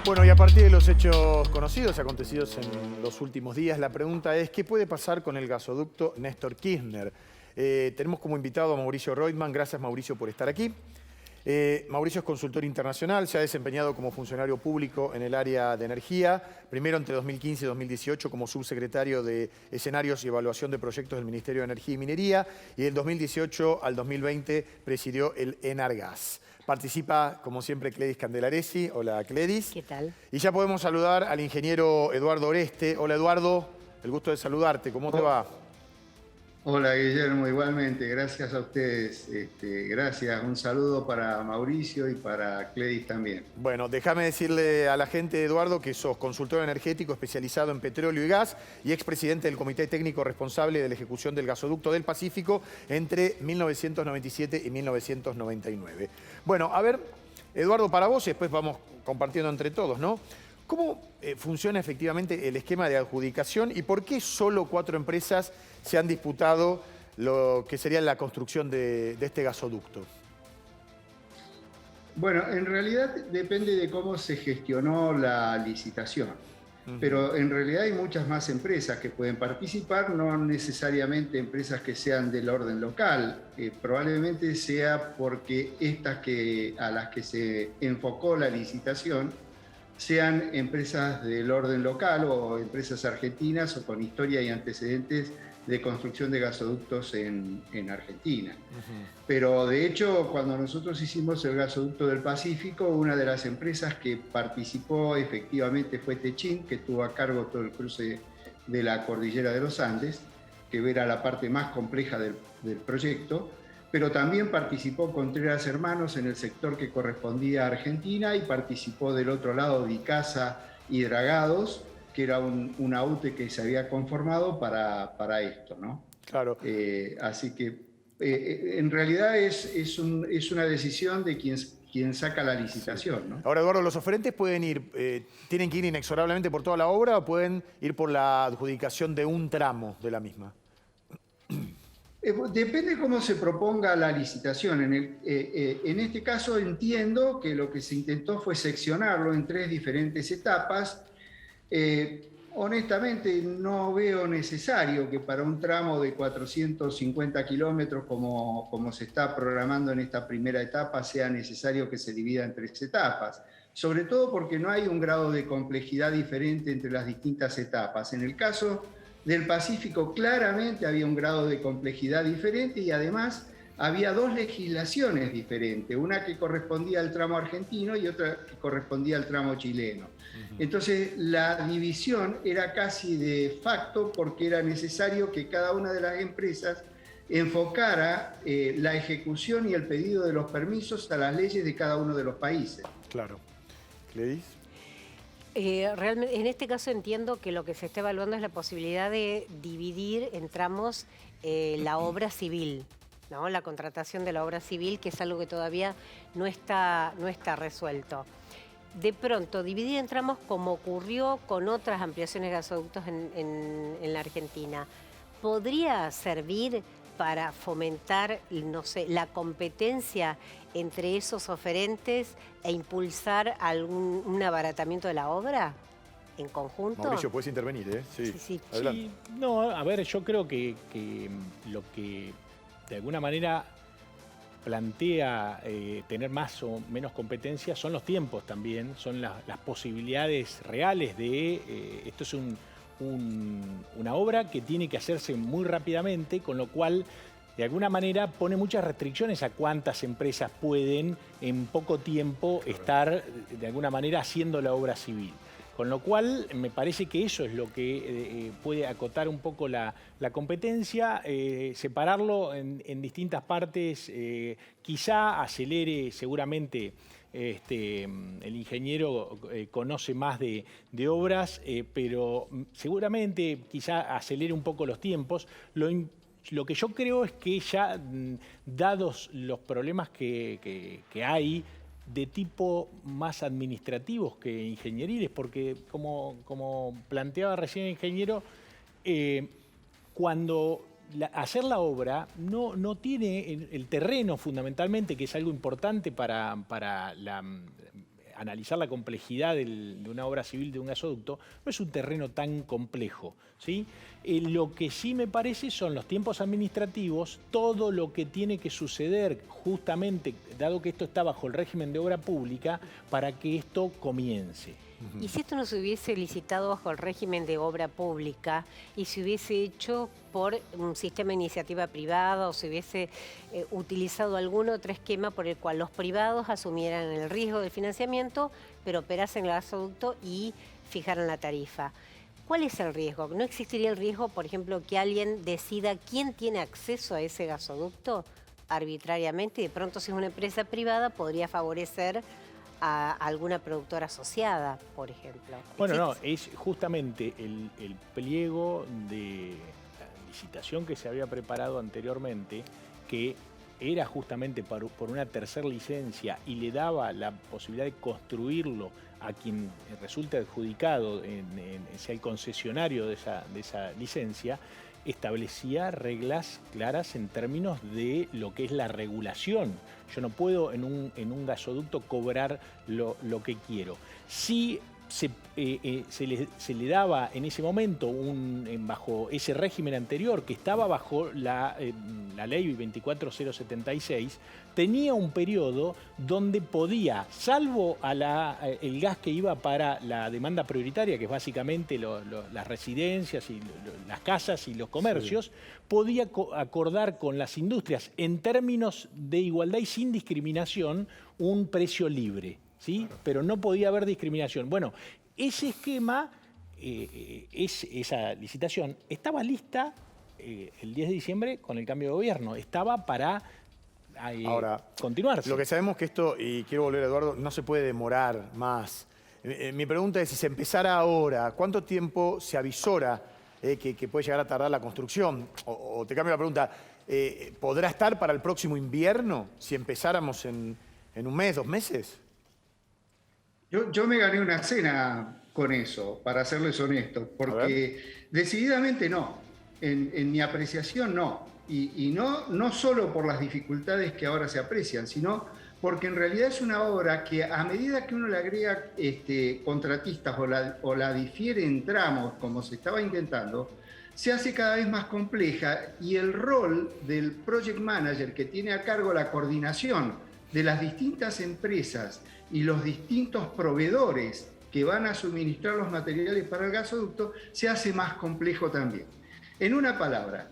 Bueno, y a partir de los hechos conocidos, acontecidos en los últimos días, la pregunta es, ¿qué puede pasar con el gasoducto Néstor Kirchner? Tenemos como invitado a Mauricio Reutemann. Gracias, Mauricio, por estar aquí. Mauricio es consultor internacional, se ha desempeñado como funcionario público en el área de energía, primero entre 2015 y 2018 como subsecretario de Escenarios y Evaluación de Proyectos del Ministerio de Energía y Minería, y del 2018 al 2020 presidió el Enargas. Participa, como siempre, Cledis Candelaresi. Hola, Cledis. ¿Qué tal? Y ya podemos saludar al ingeniero Eduardo Oreste. Hola, Eduardo. El gusto de saludarte. ¿Cómo te va? Hola, Guillermo. Igualmente. Gracias a ustedes. Gracias. Un saludo para Mauricio y para Cledis también. Bueno, déjame decirle a la gente, Eduardo, que sos consultor energético especializado en petróleo y gas y expresidente del Comité Técnico responsable de la ejecución del gasoducto del Pacífico entre 1997 y 1999. Bueno, a ver, Eduardo, para vos, y después vamos compartiendo entre todos, ¿no? ¿Cómo funciona efectivamente el esquema de adjudicación y por qué solo 4 empresas se han disputado lo que sería la construcción de este gasoducto? Bueno, en realidad depende de cómo se gestionó la licitación. Pero en realidad hay muchas más empresas que pueden participar, no necesariamente empresas que sean del orden local. Probablemente sea porque estas a las que se enfocó la licitación sean empresas del orden local o empresas argentinas o con historia y antecedentes de construcción de gasoductos en Argentina. Pero de hecho, cuando nosotros hicimos el gasoducto del Pacífico, una de las empresas que participó efectivamente fue Techint, que tuvo a cargo todo el cruce de la cordillera de los Andes, que era la parte más compleja del proyecto, pero también participó Contreras Hermanos en el sector que correspondía a Argentina y participó del otro lado Dicasa y Dragados, que era un AUTE que se había conformado para esto, ¿no? Claro. Así que en realidad es una decisión de quien saca la licitación, ¿no? Ahora, Eduardo, ¿los oferentes pueden tienen que ir inexorablemente por toda la obra o pueden ir por la adjudicación de un tramo de la misma? Depende cómo se proponga la licitación. En este caso entiendo que lo que se intentó fue seccionarlo en 3 diferentes etapas. Honestamente no veo necesario que para un tramo de 450 kilómetros como se está programando en esta primera etapa sea necesario que se divida en 3 etapas, sobre todo porque no hay un grado de complejidad diferente entre las distintas etapas. En el caso del Pacífico claramente había un grado de complejidad diferente y además había 2 legislaciones diferentes, una que correspondía al tramo argentino y otra que correspondía al tramo chileno. Entonces la división era casi de facto porque era necesario que cada una de las empresas enfocara la ejecución y el pedido de los permisos a las leyes de cada uno de los países. Claro. ¿Cledis? Realmente, en este caso entiendo que lo que se está evaluando es la posibilidad de dividir en tramos la obra civil, ¿no? La contratación de la obra civil, que es algo que todavía no está resuelto. De pronto, dividir en tramos como ocurrió con otras ampliaciones de gasoductos en la Argentina, ¿podría servir para fomentar, no sé, la competencia entre esos oferentes e impulsar un abaratamiento de la obra en conjunto? Mauricio, puedes intervenir, ¿eh? Sí. Sí. Adelante. Sí, no, a ver, yo creo que lo que de alguna manera plantea tener más o menos competencia son los tiempos también, son las posibilidades reales de... esto es una obra que tiene que hacerse muy rápidamente, con lo cual de alguna manera pone muchas restricciones a cuántas empresas pueden en poco tiempo estar de alguna manera haciendo la obra civil. Con lo cual, me parece que eso es lo que puede acotar un poco la competencia, separarlo en distintas partes, quizá acelere seguramente. El ingeniero conoce más de obras, pero seguramente quizá acelere un poco los tiempos. Lo que yo creo es que ya, dados los problemas que hay, de tipo más administrativos que ingenieriles, porque como planteaba recién el ingeniero, cuando hacer la obra no tiene el terreno fundamentalmente, que es algo importante para analizar la complejidad de una obra civil de un gasoducto, no es un terreno tan complejo, ¿sí? Lo que sí me parece son los tiempos administrativos, todo lo que tiene que suceder justamente, dado que esto está bajo el régimen de obra pública, para que esto comience. Y si esto no se hubiese licitado bajo el régimen de obra pública y se hubiese hecho por un sistema de iniciativa privada o se hubiese utilizado algún otro esquema por el cual los privados asumieran el riesgo del financiamiento, pero operasen el gasoducto y fijaran la tarifa. ¿Cuál es el riesgo? ¿No existiría el riesgo, por ejemplo, que alguien decida quién tiene acceso a ese gasoducto arbitrariamente y de pronto, si es una empresa privada, podría favorecer a alguna productora asociada, por ejemplo? Bueno, no, es justamente el pliego de la licitación que se había preparado anteriormente, que era justamente por una tercera licencia y le daba la posibilidad de construirlo a quien resulte adjudicado, sea el concesionario de esa licencia, establecía reglas claras en términos de lo que es la regulación. Yo no puedo en un gasoducto cobrar lo que quiero. Sí se le daba en ese momento, bajo ese régimen anterior, que estaba bajo la ley 24076, tenía un periodo donde podía, salvo el gas que iba para la demanda prioritaria, que es básicamente las residencias y las casas y los comercios, sí, podía acordar con las industrias, en términos de igualdad y sin discriminación, un precio libre, ¿sí? Claro. Pero no podía haber discriminación. Bueno, ese esquema, esa licitación, estaba lista el 10 de diciembre con el cambio de gobierno. Estaba para ahora continuarse. Lo que sabemos que esto, y quiero volver a Eduardo, no se puede demorar más. Mi pregunta es, si se empezara ahora, ¿cuánto tiempo se avisora que puede llegar a tardar la construcción? O te cambio la pregunta, ¿podrá estar para el próximo invierno si empezáramos en un mes, 2 meses? Yo me gané una cena con eso, para serles honesto, porque decididamente no, en mi apreciación no, y no solo por las dificultades que ahora se aprecian, sino porque en realidad es una obra que a medida que uno le agrega contratistas o la difiere en tramos, como se estaba intentando, se hace cada vez más compleja, y el rol del project manager, que tiene a cargo la coordinación de las distintas empresas y los distintos proveedores que van a suministrar los materiales para el gasoducto, se hace más complejo también. En una palabra,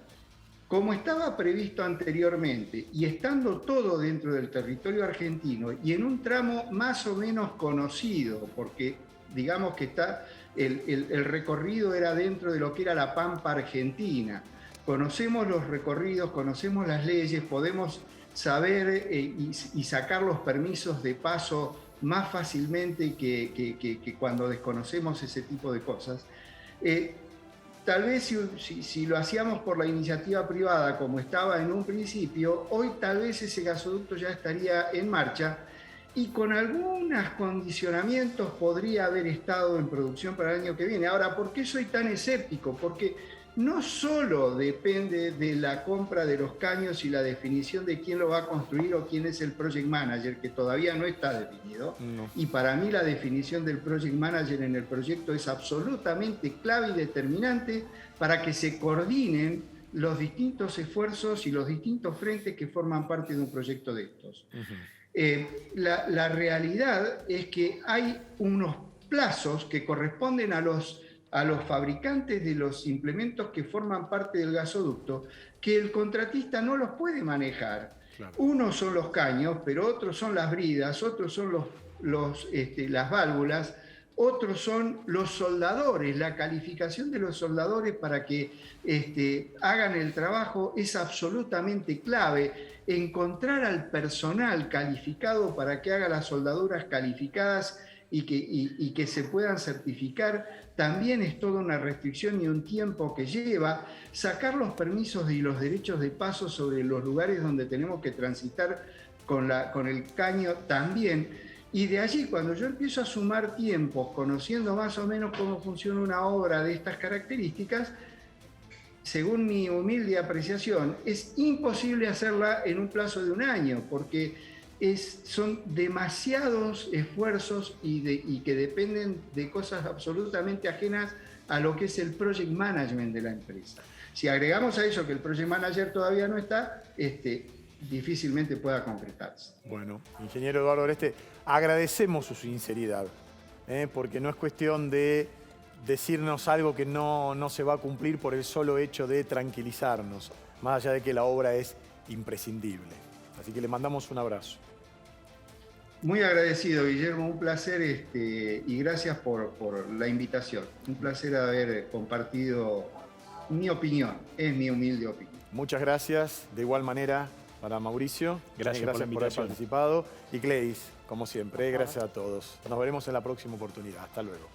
como estaba previsto anteriormente y estando todo dentro del territorio argentino y en un tramo más o menos conocido, porque digamos que el recorrido era dentro de lo que era la Pampa Argentina, conocemos los recorridos, conocemos las leyes, podemos saber y sacar los permisos de paso más fácilmente que cuando desconocemos ese tipo de cosas. Tal vez si lo hacíamos por la iniciativa privada como estaba en un principio, hoy tal vez ese gasoducto ya estaría en marcha y con algunos condicionamientos podría haber estado en producción para el año que viene. Ahora, ¿por qué soy tan escéptico? Porque no solo depende de la compra de los caños y la definición de quién lo va a construir o quién es el project manager, que todavía no está definido. No. Y para mí la definición del project manager en el proyecto es absolutamente clave y determinante para que se coordinen los distintos esfuerzos y los distintos frentes que forman parte de un proyecto de estos. La realidad es que hay unos plazos que corresponden a los fabricantes de los implementos que forman parte del gasoducto, que el contratista no los puede manejar. Claro. Unos son los caños, pero otros son las bridas, otros son las válvulas, otros son los soldadores. La calificación de los soldadores para que hagan el trabajo es absolutamente clave. Encontrar al personal calificado para que haga las soldaduras calificadas y que se puedan certificar también es toda una restricción y un tiempo que lleva. Sacar los permisos y los derechos de paso sobre los lugares donde tenemos que transitar con el caño también. Y de allí, cuando yo empiezo a sumar tiempos, conociendo más o menos cómo funciona una obra de estas características, según mi humilde apreciación, es imposible hacerla en un plazo de un año, porque son demasiados esfuerzos y que dependen de cosas absolutamente ajenas a lo que es el project management de la empresa. Si agregamos a eso que el project manager todavía no está, difícilmente pueda concretarse. Bueno, ingeniero Eduardo Oreste, agradecemos su sinceridad, porque no es cuestión de decirnos algo que no se va a cumplir por el solo hecho de tranquilizarnos, más allá de que la obra es imprescindible. Así que le mandamos un abrazo. Muy agradecido, Guillermo, un placer y gracias por la invitación. Un placer haber compartido mi opinión, es mi humilde opinión. Muchas gracias, de igual manera para Mauricio. Gracias por la haber invitación. participado. Y Gladys, como siempre, gracias a todos. Nos veremos en la próxima oportunidad. Hasta luego.